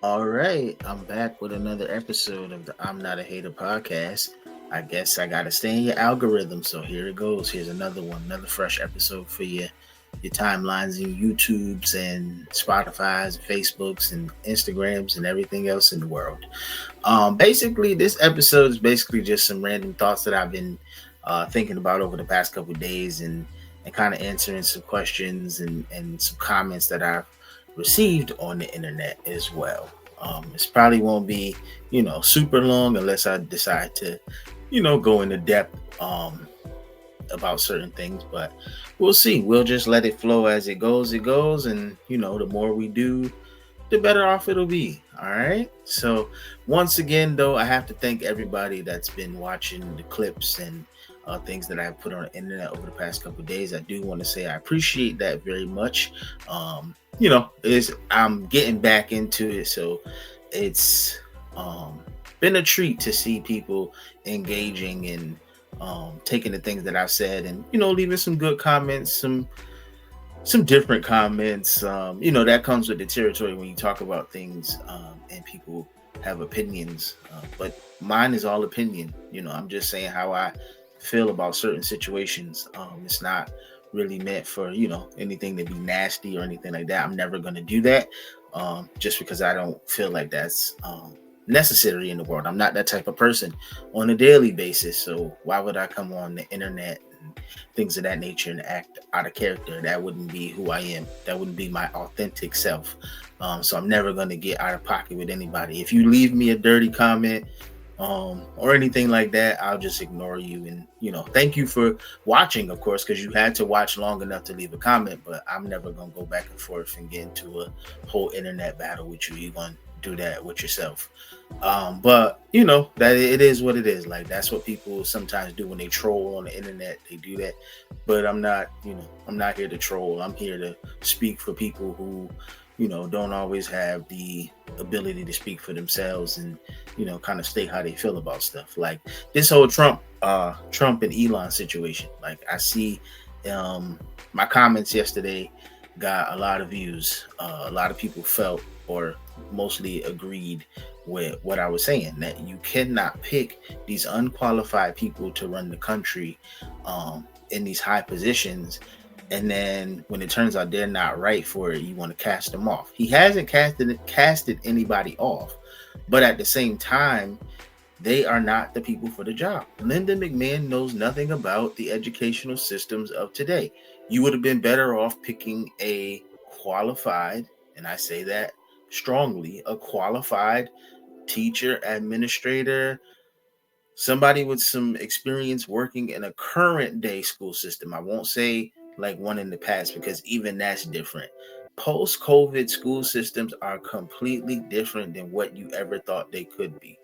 All right, I'm back with another episode of the I'm Not a Hater podcast. I guess I gotta stay in your algorithm, so here it goes. Here's another one, another fresh episode for your timelines and YouTubes and Spotify's, Facebooks and Instagrams and everything else in the world. Basically, this episode is basically just some random thoughts that I've been thinking about over the past couple of days and kind of answering some questions and some comments that I've received on the internet as well. This probably won't be, super long unless I decide to, go into depth about certain things, but we'll see. We'll just let it flow as it goes, and the more we do, the better off it'll be. All right. So once again, though, I have to thank everybody that's been watching the clips and things that I've put on the internet over the past couple of days. I do want to say I appreciate that very much. Is I'm getting back into it, so it's been a treat to see people engaging and taking the things that I've said and leaving some good comments, some different comments. That comes with the territory when you talk about things and people have opinions. But mine is all opinion. I'm just saying how I feel about certain situations. It's not really meant for, anything to be nasty or anything like that. I'm never going to do that just because I don't feel like that's necessary in the world. I'm not that type of person on a daily basis. So why would I come on the internet things of that nature and act out of character? That wouldn't be who I am. That wouldn't be my authentic self. So I'm never going to get out of pocket with anybody. If you leave me a dirty comment or anything like that, I'll just ignore you. And thank you for watching, of course, because you had to watch long enough to leave a comment. But I'm never going to go back and forth and get into a whole internet battle with you. You're going to do that with yourself. But that it is what it is. Like, that's what people sometimes do when they troll on the internet. They do that. But I'm not here to troll. I'm here to speak for people who don't always have the ability to speak for themselves and kind of state how they feel about stuff. Like this whole Trump and Elon situation. Like, I see my comments yesterday got a lot of views. A lot of people felt or mostly agreed with what I was saying, that you cannot pick these unqualified people to run the country in these high positions, and then when it turns out they're not right for it, you want to cast them off. He hasn't casted anybody off, but at the same time, they are not the people for the job. Lyndon McMahon knows nothing about the educational systems of today. You would have been better off picking a qualified, and I say that strongly, a qualified teacher, administrator, somebody with some experience working in a current day school system. I won't say like one in the past, because even that's different. Post COVID school systems are completely different than what you ever thought they could be.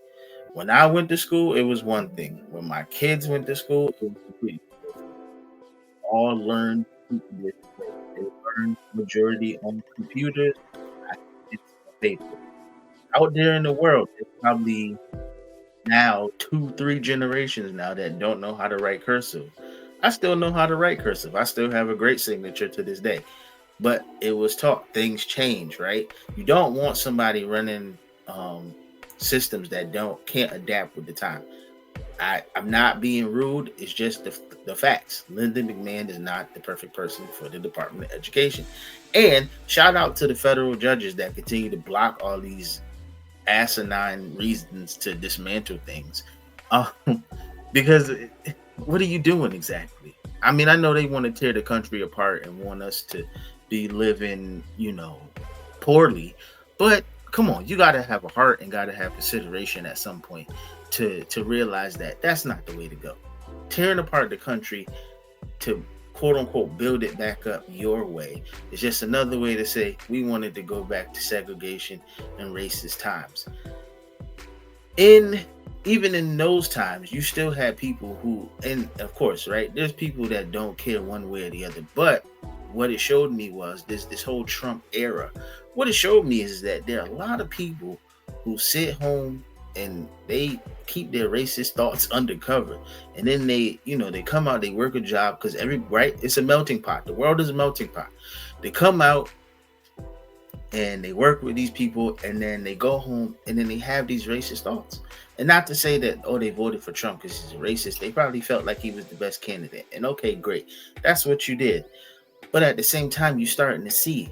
When I went to school, it was one thing. When my kids went to school, it was completely different. All learned completely different ways. They learned majority on computers. I did on paper. Out there in the world, there's probably now 2, 3 generations now that don't know how to write cursive. I still know how to write cursive. I still have a great signature to this day. But it was taught. Things change, right? You don't want somebody running systems that can't adapt with the time. I'm not being rude. It's just the facts. Lyndon McMahon is not the perfect person for the Department of Education. And shout out to the federal judges that continue to block all these asinine reasons to dismantle things. Um, because what are you doing exactly? I mean, I know they want to tear the country apart and want us to be living, poorly, but come on, you got to have a heart and got to have consideration at some point to realize that that's not the way to go. Tearing apart the country to quote unquote build it back up your way is just another way to say we wanted to go back to segregation and racist times. Even in those times, you still had people who, and of course, right, there's people that don't care one way or the other. But what it showed me was this whole Trump era. What it showed me is that there are a lot of people who sit home and they keep their racist thoughts undercover, and then they come out, they work a job, because it's a melting pot. The world is a melting pot. They come out, and they work with these people, and then they go home and then they have these racist thoughts. And not to say that, oh, they voted for Trump because he's a racist. They probably felt like he was the best candidate. And okay, great. That's what you did. But at the same time, you're starting to see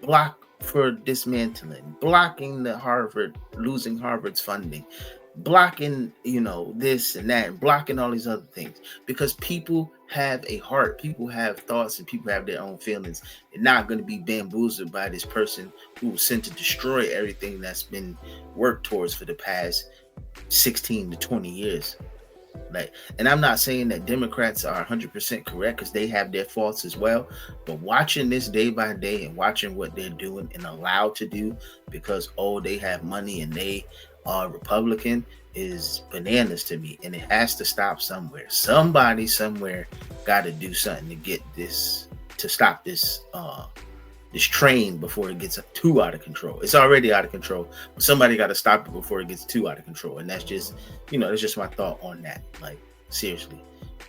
block for dismantling, blocking the Harvard, losing Harvard's funding, blocking, this and that, and blocking all these other things, because people have a heart, people have thoughts, and people have their own feelings. They're not going to be bamboozled by this person who was sent to destroy everything that's been worked towards for the past 16 to 20 years. And I'm not saying that Democrats are 100% correct, because they have their faults as well. But watching this day by day and watching what they're doing and allowed to do because, they have money and they are Republican is bananas to me. And it has to stop somewhere. Somebody somewhere got to do something to stop this train before it gets too out of control. It's already out of control, but somebody got to stop it before it gets too out of control. And that's just, that's just my thought on that. Like, seriously,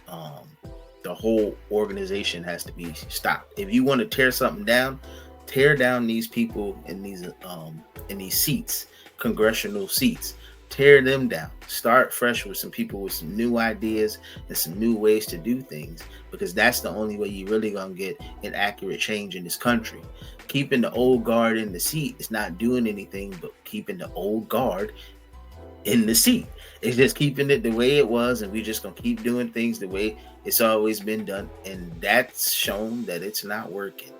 the whole organization has to be stopped. If you want to tear something down, tear down these people in these seats, congressional seats. Tear them down. Start fresh with some people with some new ideas and some new ways to do things, because that's the only way you really gonna get an accurate change in this country. Keeping the old guard in the seat is not doing anything but keeping the old guard in the seat. It's just keeping it the way it was, and we're just gonna keep doing things the way it's always been done, and that's shown that it's not working.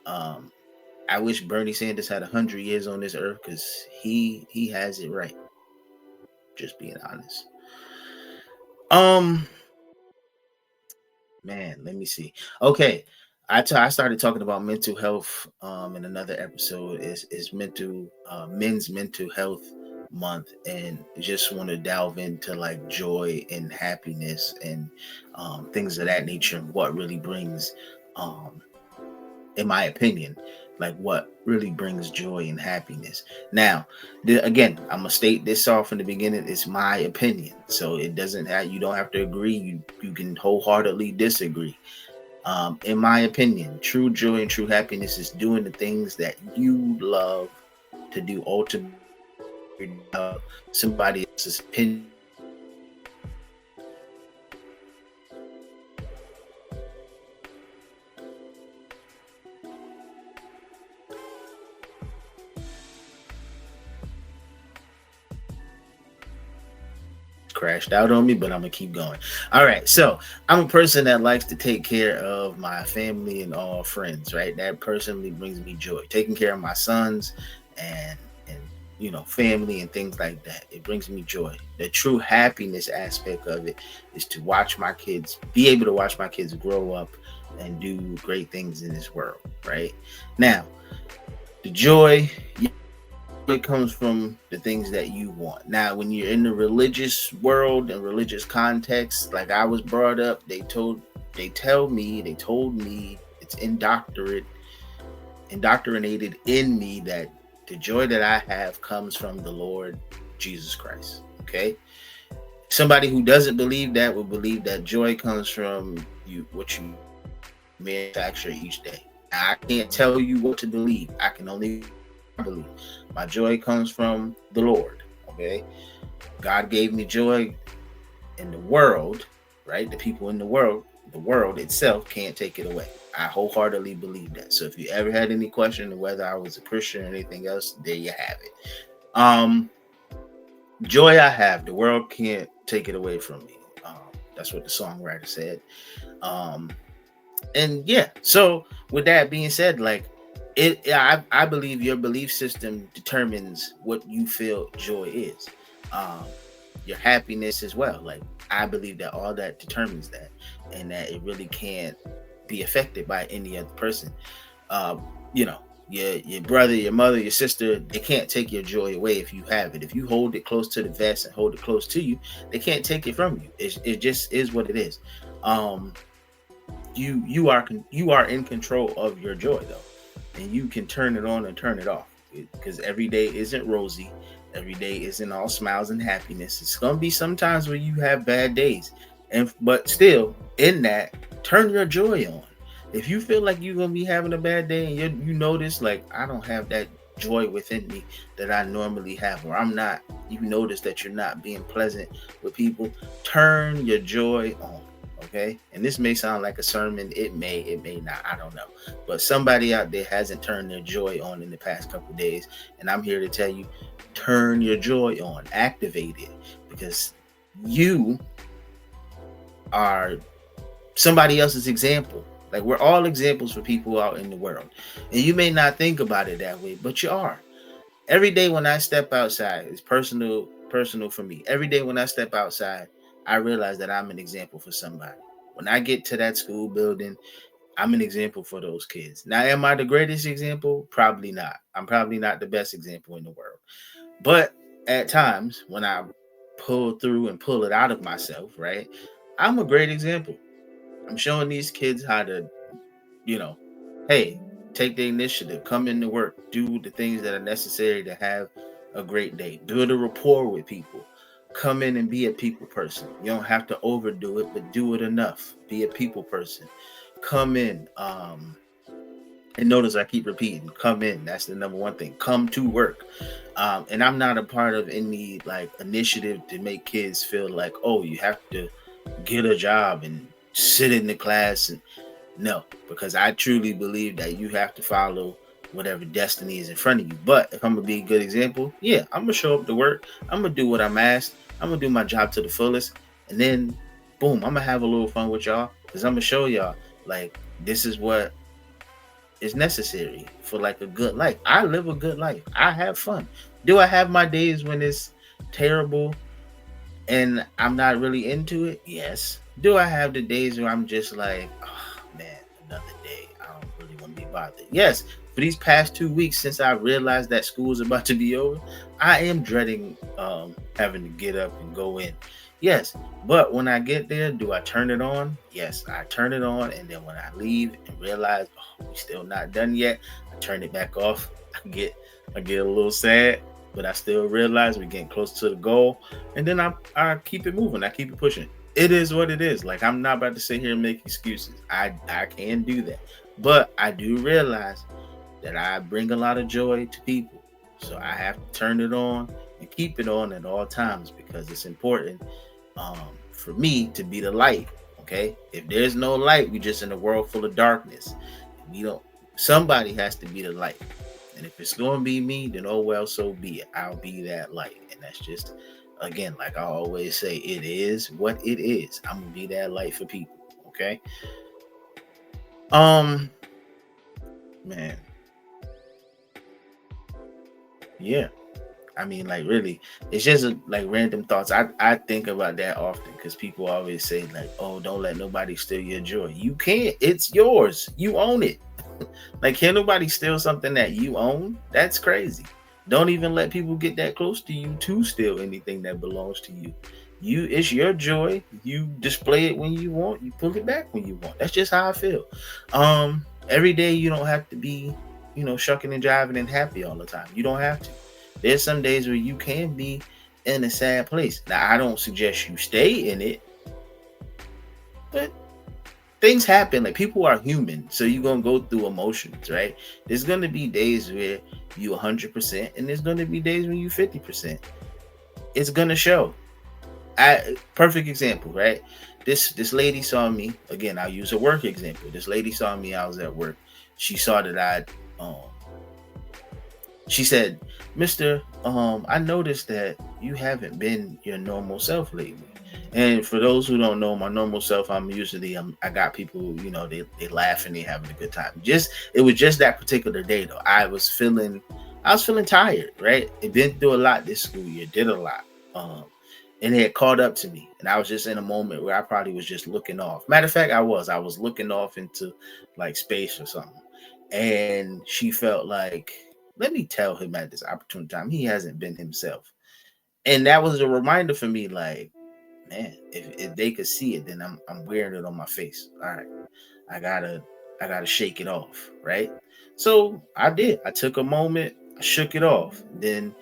I wish Bernie Sanders had 100 years on this earth, because he has it right. Just being honest. Man, let me see. Okay, I started talking about mental health in another episode. Is men's mental health month, and just want to delve into like joy and happiness and things of that nature, and what really brings, in my opinion, like what really brings joy and happiness. Now, again, I'm gonna state this off in the beginning. It's my opinion, so it doesn't have, you don't have to agree. You can wholeheartedly disagree. In my opinion, true joy and true happiness is doing the things that you love to do. Ultimately, somebody else's opinion. Crashed out on me, but I'm gonna keep going. All right, so I'm a person that likes to take care of my family and all friends, right? That personally brings me joy. Taking care of my sons and family and things like that, it brings me joy. The true happiness aspect of it is to watch my kids, be able to watch my kids grow up and do great things in this world, right? Now, the joy, it comes from the things that you want. Now, when you're in the religious world and religious context, like I was brought up, they told me it's indoctrinated in me that the joy that I have comes from the Lord Jesus Christ. Okay, somebody who doesn't believe that will believe that joy comes from what you manufacture each day. Now, I can't tell you what to believe. I can only believe. My joy comes from the Lord. Okay, God gave me joy in the world, right? The people in the world itself can't take it away. I wholeheartedly believe that. So if you ever had any question of whether I was a Christian or anything else, there you have it. Joy I have, the world can't take it away from me. That's what the songwriter said. And yeah, so with that being said, like, I believe your belief system determines what you feel joy is. Your happiness as well. Like, I believe that all that determines that, and that it really can't be affected by any other person. Your brother, your mother, your sister, they can't take your joy away if you have it. If you hold it close to the vest and hold it close to you, they can't take it from you. It just is what it is. You are in control of your joy though, and you can turn it on and turn it off, because every day isn't rosy. Every day isn't all smiles and happiness. It's gonna be sometimes where you have bad days, but still in that, turn your joy on. If you feel like you're gonna be having a bad day and you notice like I don't have that joy within me that I normally have, or I'm not, you notice that you're not being pleasant with people, turn your joy on. Okay. And this may sound like a sermon. It may not. I don't know. But somebody out there hasn't turned their joy on in the past couple of days. And I'm here to tell you, turn your joy on, activate it, because you are somebody else's example. Like we're all examples for people out in the world. And you may not think about it that way, but you are. Every day when I step outside, it's personal for me. Every day when I step outside, I realize that I'm an example for somebody. When I get to that school building, I'm an example for those kids. Now, am I the greatest example? Probably not. I'm probably not the best example in the world. But at times when I pull through and pull it out of myself, right? I'm a great example. I'm showing these kids how to, you know, hey, take the initiative, come into work, do the things that are necessary to have a great day, build a rapport with people, come in and be a people person. You don't have to overdo it, but do it enough. Be a people person. Come in. And notice I keep repeating, come in. That's the number one thing. Come to work. And I'm not a part of any like initiative to make kids feel like, oh, you have to get a job and sit in the class. And no, because I truly believe that you have to follow whatever destiny is in front of you. But if I'm gonna be a good example, yeah, I'm gonna show up to work. I'm gonna do what I'm asked. I'm gonna do my job to the fullest, and then boom, I'm gonna have a little fun with y'all because I'm gonna show y'all like this is what is necessary for like a good life. I live a good life. I have fun. Do I have my days when it's terrible and I'm not really into it? Yes. Do I have the days where I'm just like, oh man, another day. I don't really want to be bothered. Yes. For these past 2 weeks since I realized that school is about to be over, I am dreading having to get up and go in. Yes, but when I get there, do I turn it on? Yes, I turn it on, and then when I leave and realize we're still not done yet, I turn it back off. I get a little sad, but I still realize we're getting close to the goal, and then I keep it moving. I keep it pushing. It is what it is. Like I'm not about to sit here and make excuses. I can do that, but I do realize that I bring a lot of joy to people, so I have to turn it on and keep it on at all times because it's important for me to be the light. Okay, if there's no light, we just in a world full of darkness. We don't. Somebody has to be the light, and if it's going to be me, then oh well, so be it. I'll be that light, and that's just again, like I always say, it is what it is. I'm gonna be that light for people. Okay. Man, yeah. I mean, like really, it's just like random thoughts. I think about that often because people always say like, "Oh, don't let nobody steal your joy." You can't. It's yours. You own it. Like, can nobody steal something that you own? That's crazy. Don't even let people get that close to you to steal anything that belongs to you. It's your joy. You display it when you want. You pull it back when you want. That's just how I feel. Every day you don't have to be, shucking and jiving and happy all the time. You don't have to. There's some days where you can be in a sad place. Now, I don't suggest you stay in it, but things happen. Like people are human, so you're gonna go through emotions, right? There's gonna be days where you 100%, and there's gonna be days when you 50%. It's gonna show. Perfect example, right? This lady saw me again. I'll use a work example. This lady saw me. I was at work. She saw that she said, "Mister, I noticed that you haven't been your normal self lately." And for those who don't know my normal self, I got people, they laugh and they having a good time. It was just that particular day though. I was feeling tired, right? It been through a lot this school year, did a lot. And it had caught up to me. And I was just in a moment where I probably was just looking off. Matter of fact, I was looking off into like space or something. And she felt like, let me tell him at this opportune time, he hasn't been himself. And that was a reminder for me, like, man, if they could see it, then I'm wearing it on my face. All right. I gotta shake it off, right? So I did. I took a moment, I shook it off. Then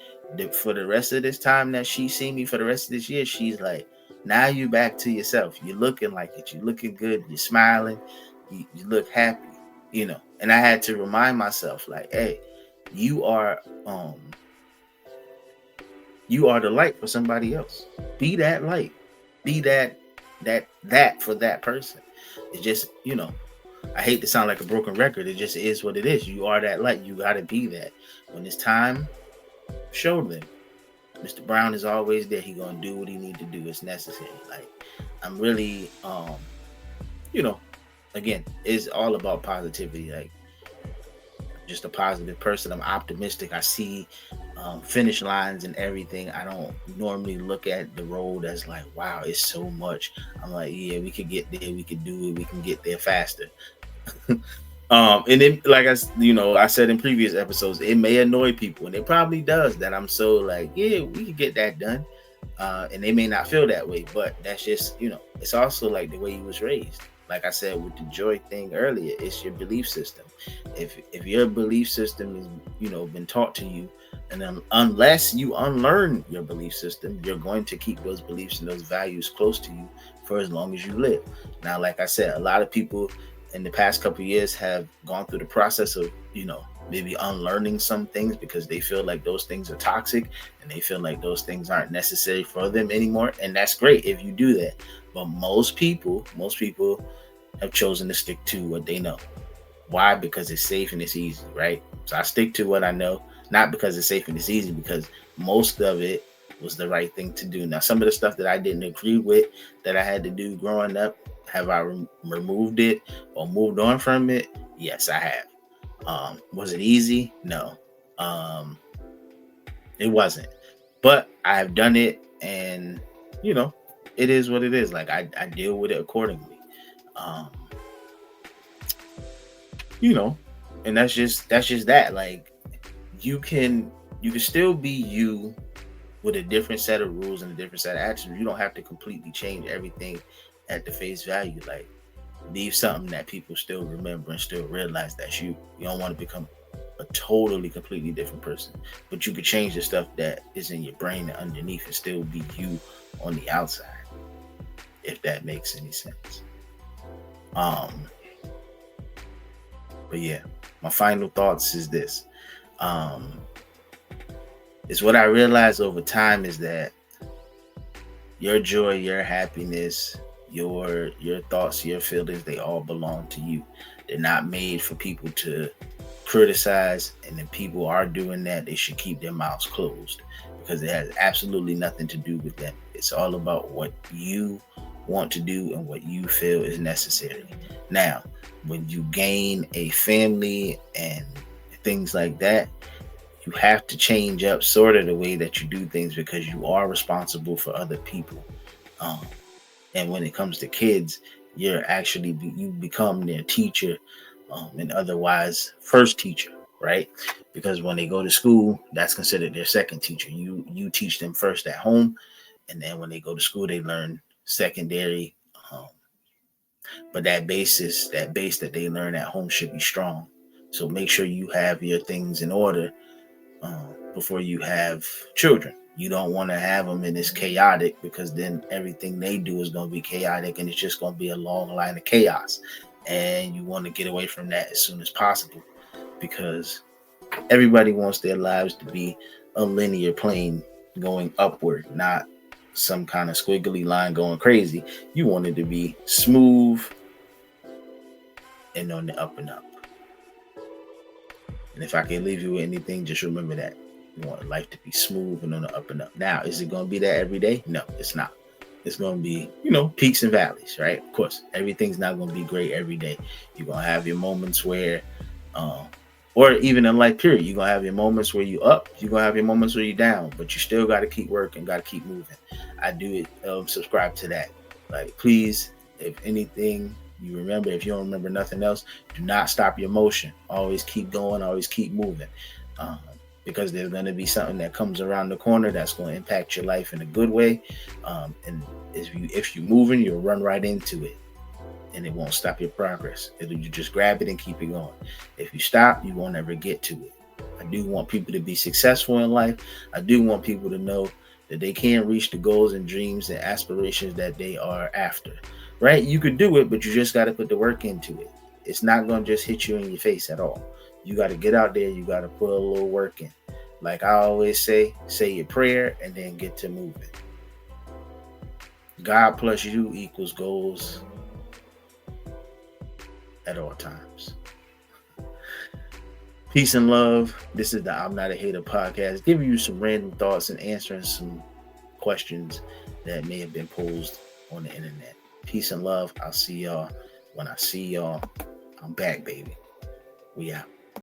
for the rest of this time that she's seen me for the rest of this year, she's like, now you back to yourself. You're looking like it. You're looking good. You're smiling. You look happy, And I had to remind myself, like, hey, you are the light for somebody else. Be that light. Be that for that person. It's just, I hate to sound like a broken record. It just is what it is. You are that light. You got to be that. When it's time, show them. Mr. Brown is always there. He gonna do what he need to do. It's necessary. Like, I'm really, again, it's all about positivity. Like, just a positive person. I'm optimistic. I see finish lines and everything. I don't normally look at the road as like, wow, it's so much. I'm like, yeah, we could get there. We could do it. We can get there faster. And then, like I said in previous episodes, it may annoy people, and it probably does, that I'm so like, yeah, we can get that done. And they may not feel that way, but that's just, it's also like the way you was raised. Like I said with the joy thing earlier, it's your belief system. If your belief system is, been taught to you, and then unless you unlearn your belief system, you're going to keep those beliefs and those values close to you for as long as you live. Now, like I said, a lot of people in the past couple of years have gone through the process of, maybe unlearning some things because they feel like those things are toxic and they feel like those things aren't necessary for them anymore. And that's great if you do that. But most people have chosen to stick to what they know. Why? Because it's safe and it's easy, right? So I stick to what I know, not because it's safe and it's easy, because most of it was the right thing to do. Now, some of the stuff that I didn't agree with that I had to do growing up, have I removed it or moved on from it? Yes, I have. Was it easy? No. It wasn't. But I have done it, and it is what it is. Like, I deal with it accordingly. And that's just that. Like, you can still be you with a different set of rules and a different set of actions. You don't have to completely change everything at the face value. Like, leave something that people still remember and still realize that's you. You don't want to become a totally, completely different person, but you could change the stuff that is in your brain and underneath and still be you on the outside, if that makes any sense. But yeah, my final thoughts is this. Is what I realized over time is that your joy, your happiness, your thoughts, your feelings, they all belong to you. They're not made for people to criticize, and if people are doing that, they should keep their mouths closed, because it has absolutely nothing to do with them. It's all about what you want to do and what you feel is necessary. Now, when you gain a family and things like that, you have to change up sort of the way that you do things, because you are responsible for other people. And when it comes to kids, you become their teacher, and otherwise first teacher, right? Because when they go to school, that's considered their second teacher. You teach them first at home, and then when they go to school, they learn secondary. But that base that they learn at home should be strong. So make sure you have your things in order before you have children. You don't want to have them and it's chaotic, because then everything they do is going to be chaotic, and it's just going to be a long line of chaos. And you want to get away from that as soon as possible, because everybody wants their lives to be a linear plane going upward, not some kind of squiggly line going crazy. You want it to be smooth and on the up and up. And if I can leave you with anything, just remember that. You want life to be smooth and on the up and up. Now, is it going to be that every day? No, it's not. It's going to be, peaks and valleys, right? Of course, everything's not going to be great every day. You're going to have your moments where, or even in life period, you're going to have your moments where you up, you're going to have your moments where you down, but you still got to keep working, got to keep moving. I do subscribe to that. Like, please, if anything, you remember, if you don't remember nothing else, do not stop your motion. Always keep going, always keep moving. Because there's going to be something that comes around the corner that's going to impact your life in a good way. And if you're moving, you'll run right into it, and it won't stop your progress. You just grab it and keep it going. If you stop, you won't ever get to it. I do want people to be successful in life. I do want people to know that they can reach the goals and dreams and aspirations that they are after. Right? You could do it, but you just got to put the work into it. It's not going to just hit you in your face at all. You got to get out there. You got to put a little work in. Like I always say your prayer and then get to moving. God plus you equals goals at all times. Peace and love. This is the I'm Not a Hater podcast, giving you some random thoughts and answering some questions that may have been posed on the internet. Peace and love. I'll see y'all when I see y'all. I'm back, baby. We out.